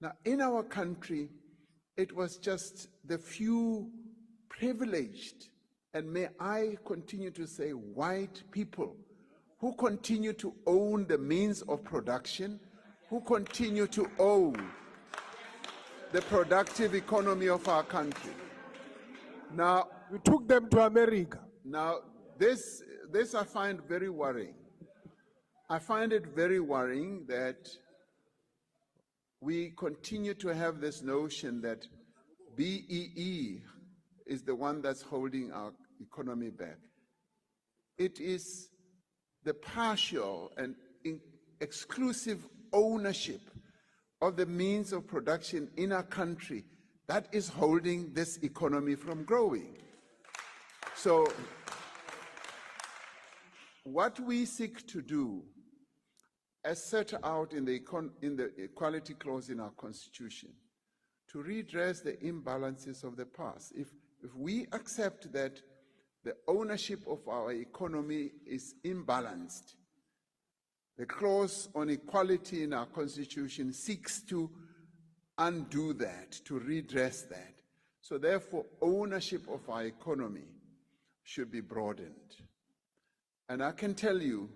Now, in our country, it was just the few privileged, and may I continue to say white people, who continue to own the means of production, who continue to own the productive economy of our country. Now, We took them to America. Now, this I find very worrying. I find it very worrying that we continue to have this notion that BEE is the one that's holding our economy back. It is the partial and exclusive ownership of the means of production in our country that is holding this economy from growing. So, what we seek to do, as set out in the Equality Clause in our Constitution, to redress the imbalances of the past. If we accept that the ownership of our economy is imbalanced, the clause on equality in our Constitution seeks to undo that, to redress that. So therefore, ownership of our economy should be broadened. And I can tell you,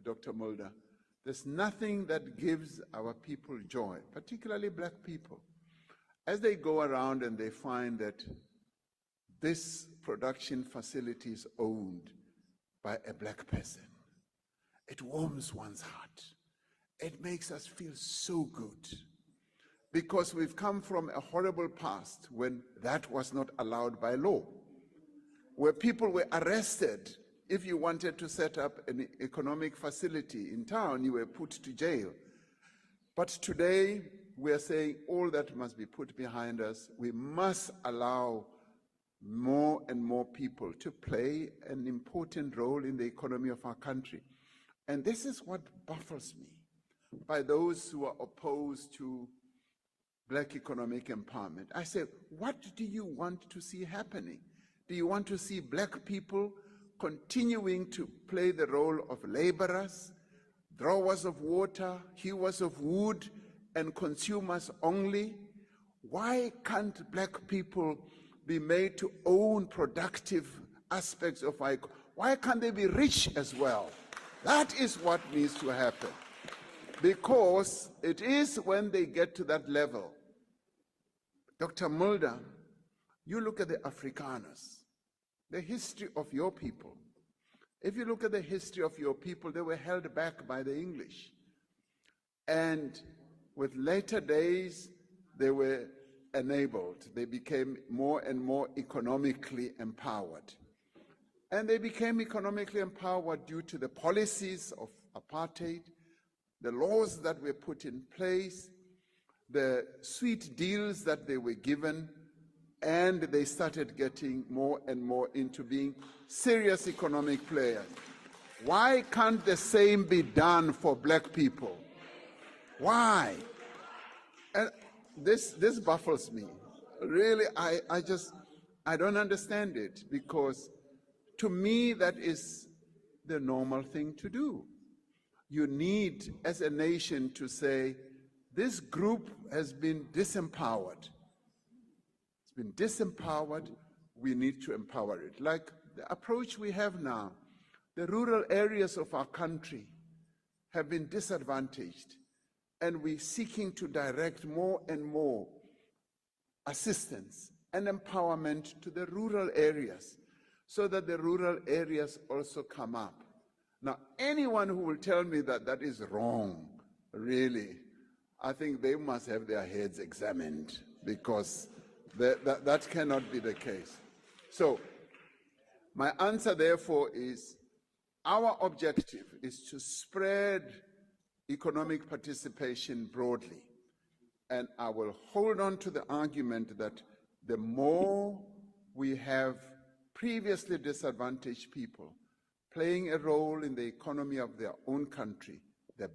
Dr. Mulder, there's nothing that gives our people joy, particularly black people, as they go around and they find that this production facility is owned by a black person. It warms one's heart. It makes us feel so good, because we've come from a horrible past when that was not allowed by law, where people were arrested. If you wanted to set up an economic facility in town, you were put to jail. But today, we are saying all that must be put behind us. We must allow more and more people to play an important role in the economy of our country. And this is what baffles me by those who are opposed to black economic empowerment. I say, what do you want to see happening? Do you want to see black people continuing to play the role of laborers, drawers of water, hewers of wood, and consumers only? Why can't black people be made to own productive aspects of our economy? Why can't they be rich as well? That is what needs to happen. Because it is when they get to that level. Dr. Mulder, you look at the Afrikaners, the history of your people. If you look at the history of your people, they were held back by the English. And with later days, they were enabled. They became more and more economically empowered. And they became economically empowered due to the policies of apartheid, the laws that were put in place, the sweet deals that they were given, and they started getting more and more into being serious economic players. Why can't the same be done for black people? Why? And this baffles me. Really, I don't understand it, because to me that is the normal thing to do. You need, as a nation, to say, this group has been disempowered. It's been disempowered, we need to empower it. Like the approach we have now, the rural areas of our country have been disadvantaged, and we're seeking to direct more and more assistance and empowerment to the rural areas, so that the rural areas also come up. Now, anyone who will tell me that that is wrong, really, I think they must have their heads examined, because that cannot be the case. So, my answer, therefore, is our objective is to spread economic participation broadly. And I will hold on to the argument that the more we have previously disadvantaged people playing a role in the economy of their own country, the